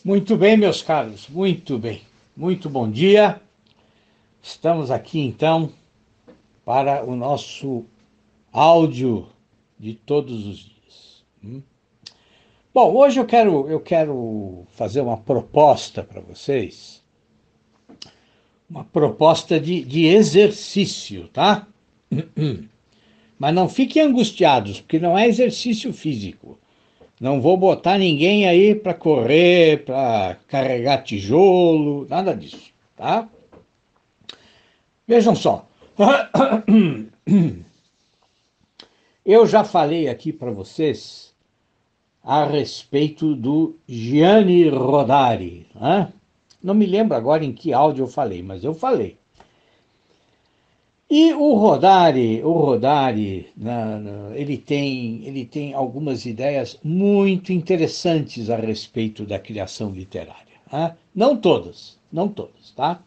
Muito bem, meus caros, muito bem. Muito bom dia. Estamos aqui, então, para o nosso áudio de todos os dias. Bom, hoje eu quero fazer uma proposta para vocês, uma proposta de exercício, tá? Mas não fiquem angustiados, porque não é exercício físico. Não vou botar ninguém aí para correr, para carregar tijolo, nada disso, tá? Vejam só. Eu já falei aqui para vocês a respeito do Gianni Rodari, né? Não me lembro agora em que áudio eu falei, mas eu falei. E o Rodari, ele tem algumas ideias muito interessantes a respeito da criação literária, né? Não todas, tá?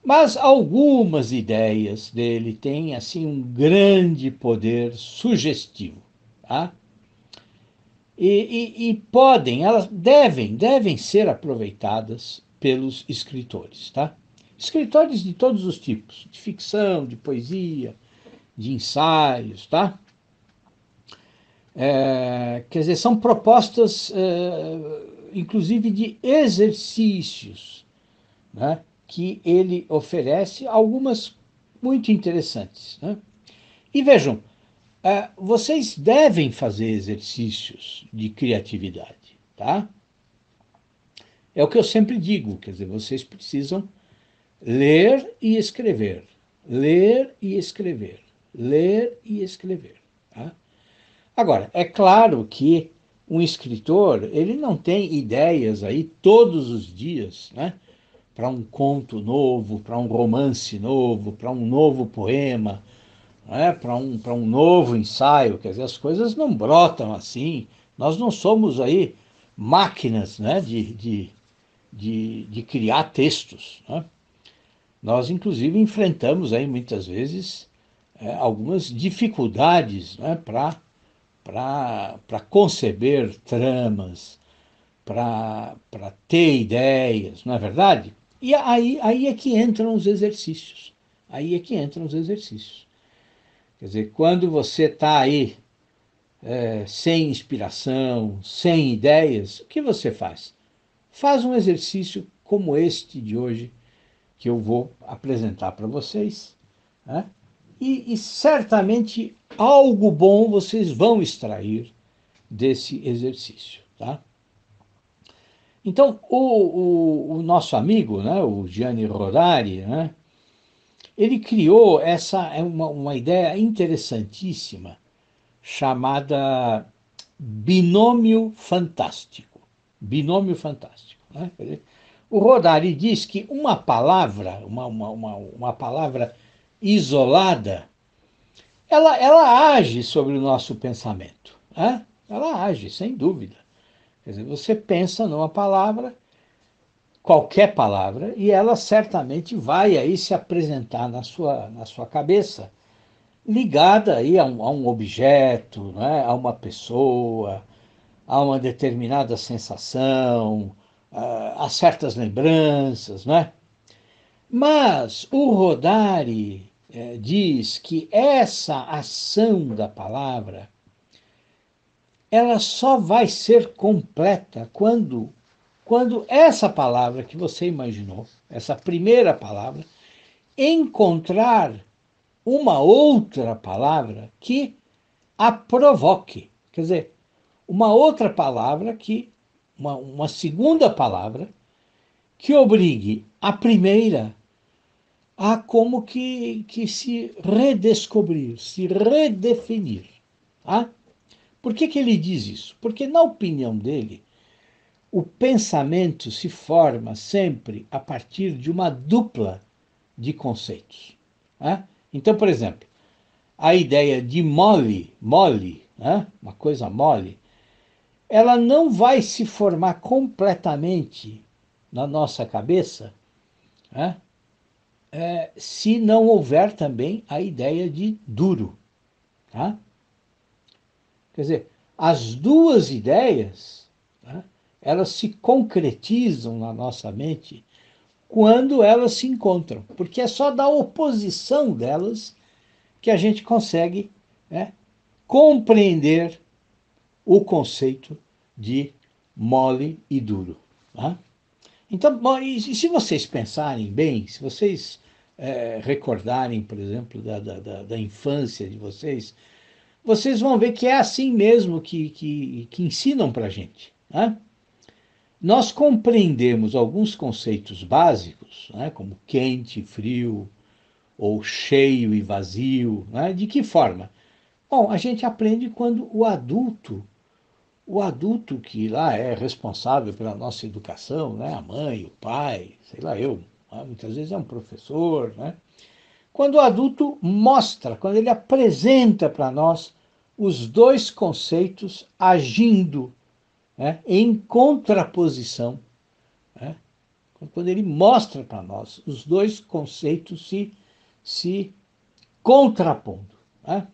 Mas algumas ideias dele têm assim um grande poder sugestivo, tá? E podem, elas devem ser aproveitadas pelos escritores, tá? Escritores de todos os tipos, de ficção, de poesia, de ensaios, tá? Quer dizer, são propostas, inclusive, de exercícios, né, que ele oferece, algumas muito interessantes, né? E vejam, vocês devem fazer exercícios de criatividade, tá? É o que eu sempre digo, quer dizer, vocês precisam ler e escrever, ler e escrever, ler e escrever, tá? Agora, é claro que um escritor, ele não tem ideias aí todos os dias, né? Para um conto novo, para um romance novo, para um novo poema, né? Para um novo ensaio, quer dizer, as coisas não brotam assim. Nós não somos aí máquinas, né? De criar textos, né? Nós, inclusive, enfrentamos aí muitas vezes algumas dificuldades, né? Para conceber tramas, para ter ideias, não é verdade? E aí é que entram os exercícios. Aí é que entram os exercícios. Quer dizer, quando você está aí sem inspiração, sem ideias, o que você faz? Faz um exercício como este de hoje, que eu vou apresentar para vocês, né? E certamente algo bom vocês vão extrair desse exercício, tá? Então, o nosso amigo, né, o Gianni Rodari, né, ele criou uma ideia interessantíssima chamada binômio fantástico. Binômio fantástico, né? O Rodari diz que uma palavra, uma palavra isolada, ela age sobre o nosso pensamento, né? Ela age, sem dúvida. Quer dizer, você pensa numa palavra, qualquer palavra, e ela certamente vai aí se apresentar na sua cabeça, ligada aí a um objeto, né, a uma pessoa, a uma determinada sensação, a certas lembranças, né? Mas o Rodari diz que essa ação da palavra ela só vai ser completa quando essa palavra que você imaginou, essa primeira palavra, encontrar uma outra palavra que a provoque. Quer dizer, uma outra palavra uma segunda palavra que obrigue a primeira a como que se redescobrir, se redefinir. Tá? Por que ele diz isso? Porque, na opinião dele, o pensamento se forma sempre a partir de uma dupla de conceitos. Né? Então, por exemplo, a ideia de mole, né? Uma coisa mole, ela não vai se formar completamente na nossa cabeça, né, se não houver também a ideia de duro. Tá? Quer dizer, as duas ideias, né, elas se concretizam na nossa mente quando elas se encontram, porque é só da oposição delas que a gente consegue, né, compreender o conceito de mole e duro. Tá? Então, bom, e se vocês pensarem bem, se vocês recordarem, por exemplo, da infância de vocês, vocês vão ver que é assim mesmo que ensinam para a gente. Né? Nós compreendemos alguns conceitos básicos, né, como quente, frio, ou cheio e vazio. Né? De que forma? Bom, a gente aprende quando o adulto que lá é responsável pela nossa educação, né, a mãe, o pai, sei lá eu, né, muitas vezes é um professor, né? Quando o adulto mostra, quando ele apresenta para nós os dois conceitos agindo, né, em contraposição, né, quando ele mostra para nós os dois conceitos se contrapondo. Né?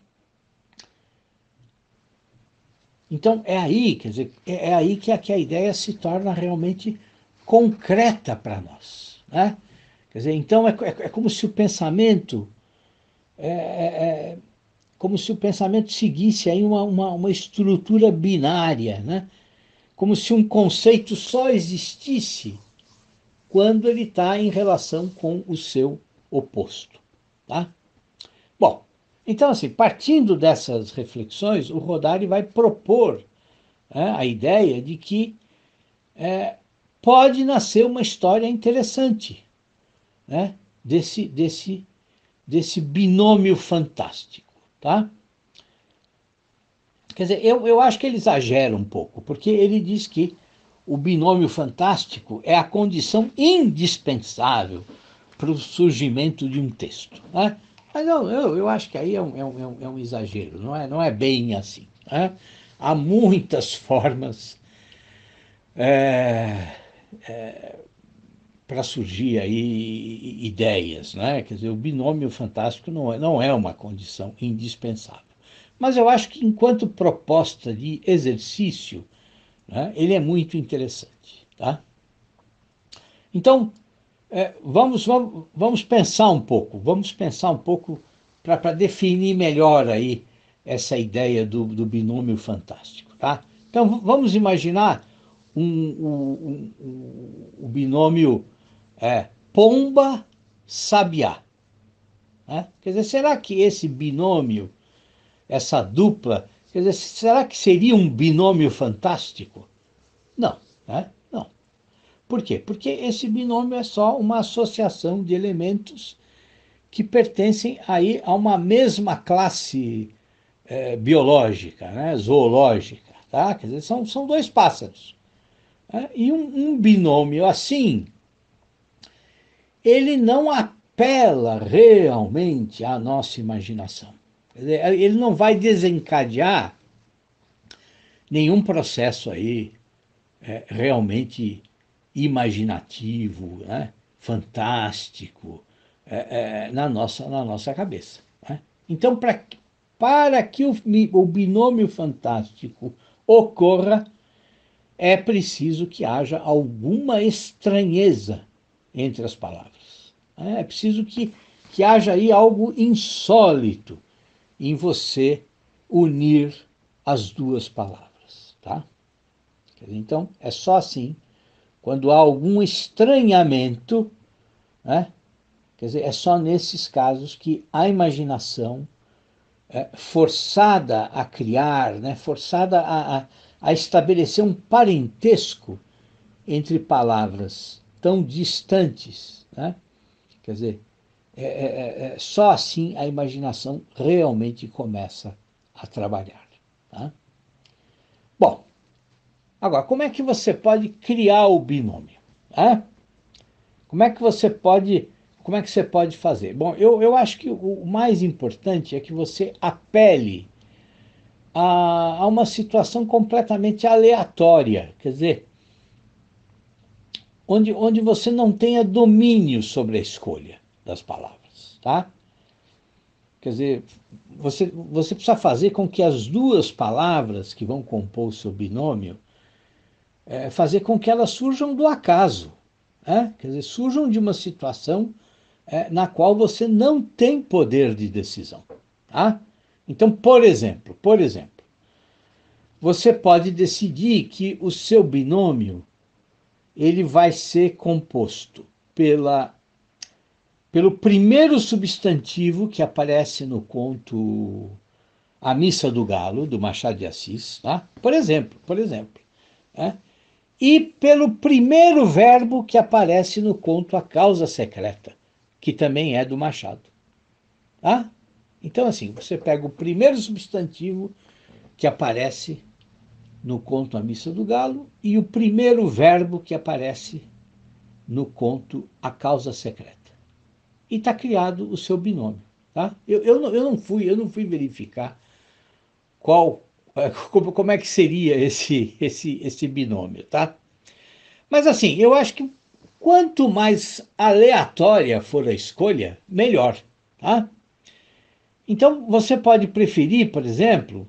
Então é aí, quer dizer, é aí que a ideia se torna realmente concreta para nós. Né? Quer dizer, então é como se o pensamento como se o pensamento seguisse aí uma estrutura binária, né? Como se um conceito só existisse quando ele está em relação com o seu oposto. Tá? Bom, então, assim, partindo dessas reflexões, o Rodari vai propor, né, a ideia de que pode nascer uma história interessante, né, desse binômio fantástico. Tá? Quer dizer, eu acho que ele exagera um pouco, porque ele diz que o binômio fantástico é a condição indispensável para o surgimento de um texto. Né? Mas eu acho que aí é um exagero, não é bem assim. Né? Há muitas formas para surgir aí ideias. Né? Quer dizer, o binômio fantástico não é uma condição indispensável. Mas eu acho que, enquanto proposta de exercício, né, ele é muito interessante. Tá? Então, vamos pensar um pouco para definir melhor aí essa ideia do binômio fantástico. Tá? Então, vamos imaginar o binômio pomba-sabiá. Né? Quer dizer, será que esse binômio, essa dupla, quer dizer, será que seria um binômio fantástico? Não, né? Não. Por quê? Porque esse binômio é só uma associação de elementos que pertencem aí a uma mesma classe biológica, né? Zoológica. Tá? Quer dizer, são dois pássaros. Né? E um binômio assim, ele não apela realmente à nossa imaginação. Quer dizer, ele não vai desencadear nenhum processo aí realmente imaginativo, né? Fantástico, na nossa cabeça. Né? Então, para que o binômio fantástico ocorra, é preciso que haja alguma estranheza entre as palavras. É preciso que haja aí algo insólito em você unir as duas palavras. Tá? Então, é só assim, quando há algum estranhamento, né? Quer dizer, é só nesses casos que a imaginação forçada a criar, né? Forçada a estabelecer um parentesco entre palavras tão distantes. Né? Quer dizer, só assim a imaginação realmente começa a trabalhar. Tá? Bom, agora, como é que você pode criar o binômio? Né? Como é que você pode, como é que você pode fazer? Bom, eu acho que o mais importante é que você apele a uma situação completamente aleatória. Quer dizer, onde você não tenha domínio sobre a escolha das palavras, tá? Quer dizer, você precisa fazer com que as duas palavras que vão compor o seu binômio, fazer com que elas surjam do acaso, né? Quer dizer, surjam de uma situação na qual você não tem poder de decisão, tá? Então, por exemplo, você pode decidir que o seu binômio ele vai ser composto pelo primeiro substantivo que aparece no conto A Missa do Galo, do Machado de Assis, tá? Por exemplo, né? E pelo primeiro verbo que aparece no conto A Causa Secreta, que também é do Machado, tá? Então, assim, você pega o primeiro substantivo que aparece no conto A Missa do Galo e o primeiro verbo que aparece no conto A Causa Secreta. E está criado o seu binômio. Tá? Eu não fui verificar como é que seria esse binômio. Tá? Mas assim, eu acho que quanto mais aleatória for a escolha, melhor. Tá? Então, você pode preferir, por exemplo,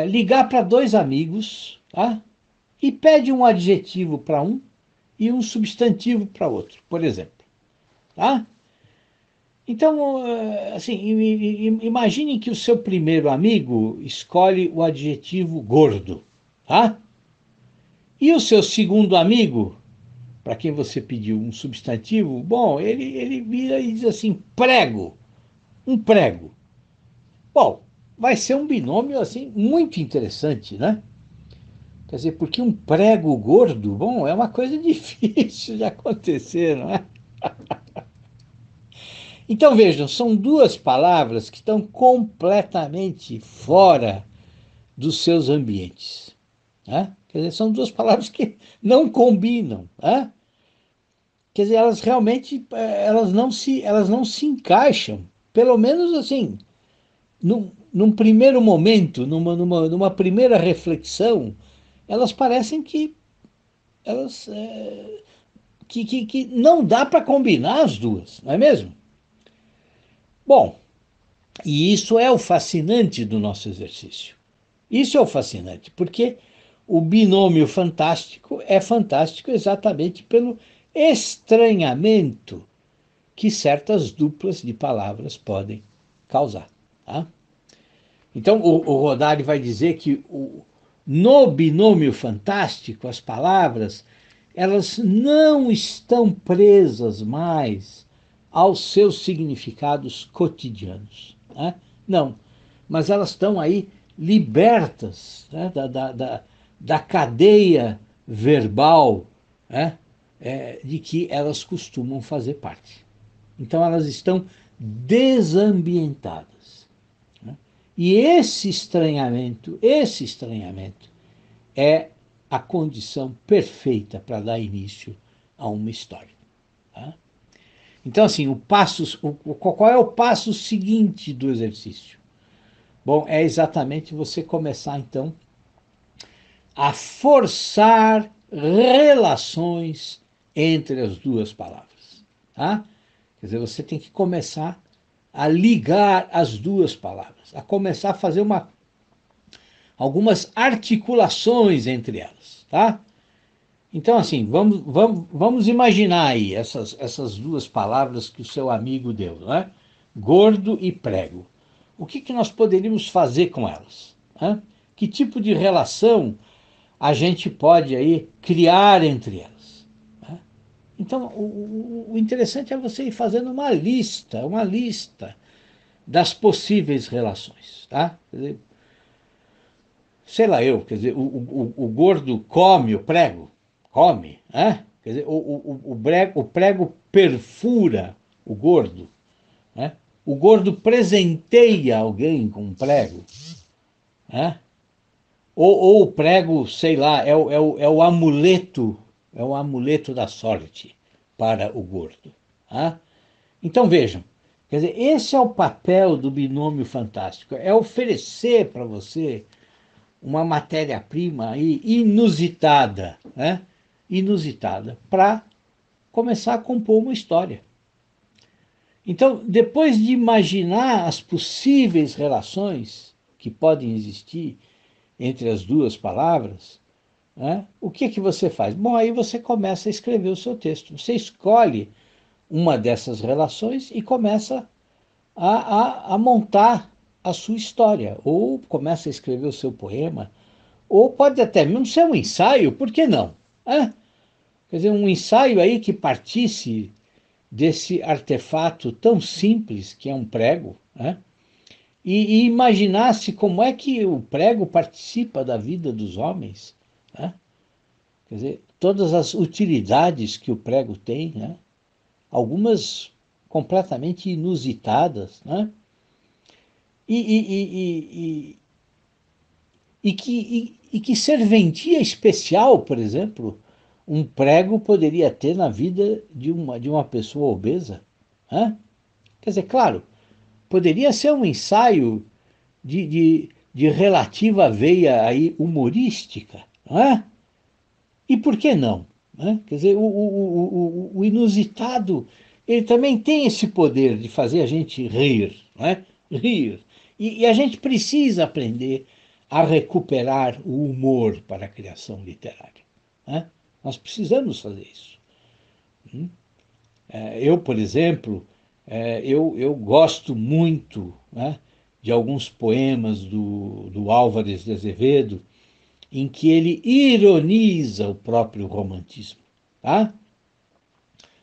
ligar para dois amigos, tá? E pede um adjetivo para um e um substantivo para outro, por exemplo. Tá? Então, assim, imagine que o seu primeiro amigo escolhe o adjetivo gordo, tá? E o seu segundo amigo, para quem você pediu um substantivo, bom, ele vira e diz assim, prego, um prego. Bom, vai ser um binômio, assim, muito interessante, né? Quer dizer, porque um prego gordo, bom, é uma coisa difícil de acontecer, não é? Então vejam, são duas palavras que estão completamente fora dos seus ambientes. Né? Quer dizer, são duas palavras que não combinam. Né? Quer dizer, elas realmente elas não se encaixam. Pelo menos assim, num primeiro momento, numa primeira reflexão, elas parecem que elas que não dá para combinar as duas, não é mesmo? Bom, e isso é o fascinante do nosso exercício. Isso é o fascinante, porque o binômio fantástico é fantástico exatamente pelo estranhamento que certas duplas de palavras podem causar. Tá? Então, o Rodari vai dizer que no binômio fantástico, as palavras elas não estão presas mais aos seus significados cotidianos. Né? Não, mas elas estão aí libertas, né, da cadeia verbal, né, de que elas costumam fazer parte. Então elas estão desambientadas. Né? E esse estranhamento é a condição perfeita para dar início a uma história. Tá? Então, assim, qual é o passo seguinte do exercício? Bom, é exatamente você começar, então, a forçar relações entre as duas palavras. Tá? Quer dizer, você tem que começar a ligar as duas palavras, a começar a fazer algumas articulações entre elas. Tá? Então, assim, vamos imaginar aí essas duas palavras que o seu amigo deu, né? Gordo e prego. O que nós poderíamos fazer com elas? Né? Que tipo de relação a gente pode aí criar entre elas? Né? Então, o interessante é você ir fazendo uma lista das possíveis relações. Tá? Quer dizer, sei lá eu, quer dizer, o gordo come o prego, come, né? Quer dizer, o prego perfura o gordo, né? O gordo presenteia alguém com um prego, né? Ou o prego, sei lá, é o amuleto da sorte para o gordo. Né? Então vejam, quer dizer, esse é o papel do binômio fantástico, é oferecer para você uma matéria-prima inusitada, né? inusitada para começar a compor uma história. Então, depois de imaginar as possíveis relações que podem existir entre as duas palavras, né, o que você faz? Bom, aí você começa a escrever o seu texto. Você escolhe uma dessas relações e começa a montar a sua história, ou começa a escrever o seu poema, ou pode até mesmo ser um ensaio, por que não? É? Quer dizer, um ensaio aí que partisse desse artefato tão simples que é um prego, né? E imaginasse como é que o prego participa da vida dos homens, né? Quer dizer, todas as utilidades que o prego tem, né? Algumas completamente inusitadas, né? E, e, e, que serventia especial, por exemplo, um prego poderia ter na vida de uma pessoa obesa? Né? Quer dizer, claro, poderia ser um ensaio de relativa veia aí humorística, não é? E por que não? Né? Quer dizer, o inusitado, ele também tem esse poder de fazer a gente rir, não é? Rir. E a gente precisa aprender a recuperar o humor para a criação literária. Né? Nós precisamos fazer isso. Eu, por exemplo, eu gosto muito, né, de alguns poemas do Álvares de Azevedo, em que ele ironiza o próprio romantismo. Tá?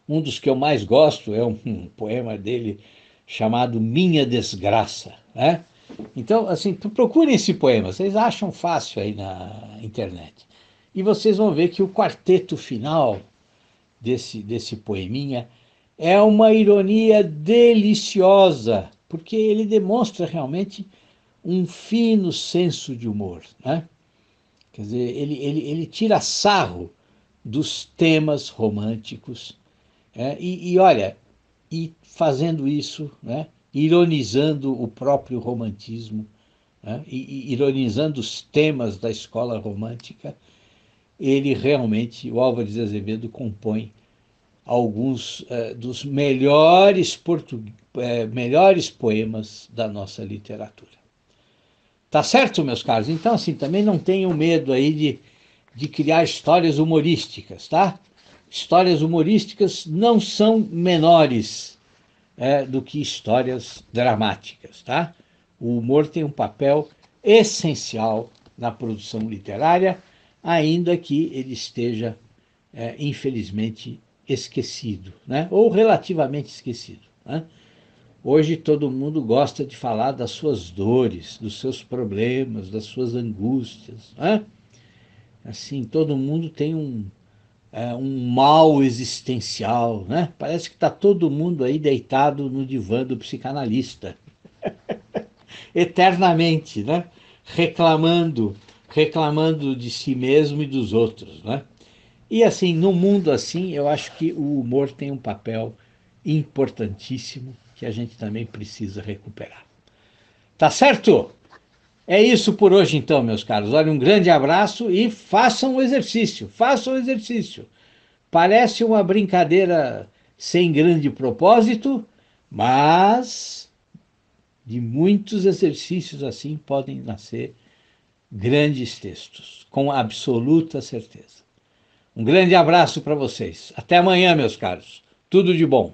Um dos que eu mais gosto é um poema dele chamado Minha Desgraça. Né? Então, assim, procurem esse poema, vocês acham fácil aí na internet. E vocês vão ver que o quarteto final desse poeminha é uma ironia deliciosa, porque ele demonstra realmente um fino senso de humor. Né? Quer dizer, ele tira sarro dos temas românticos, olha, e fazendo isso, né, ironizando o próprio romantismo, né, e ironizando os temas da escola romântica, ele realmente, o Álvares de Azevedo, compõe alguns dos melhores poemas da nossa literatura. Tá certo, meus caros? Então, assim, também não tenham medo aí de criar histórias humorísticas, tá? Histórias humorísticas não são menores do que histórias dramáticas, tá? O humor tem um papel essencial na produção literária, ainda que ele esteja, infelizmente, esquecido, né? Ou relativamente esquecido. Né? Hoje todo mundo gosta de falar das suas dores, dos seus problemas, das suas angústias. Né? Assim, todo mundo tem um mal existencial, né? Parece que está todo mundo aí deitado no divã do psicanalista, eternamente, né? Reclamando de si mesmo e dos outros, né? E assim, num mundo assim, eu acho que o humor tem um papel importantíssimo que a gente também precisa recuperar. Tá certo? É isso por hoje então, meus caros. Olha, um grande abraço e façam o exercício. Façam o exercício. Parece uma brincadeira sem grande propósito, mas de muitos exercícios assim podem nascer grandes textos, com absoluta certeza. Um grande abraço para vocês. Até amanhã, meus caros. Tudo de bom.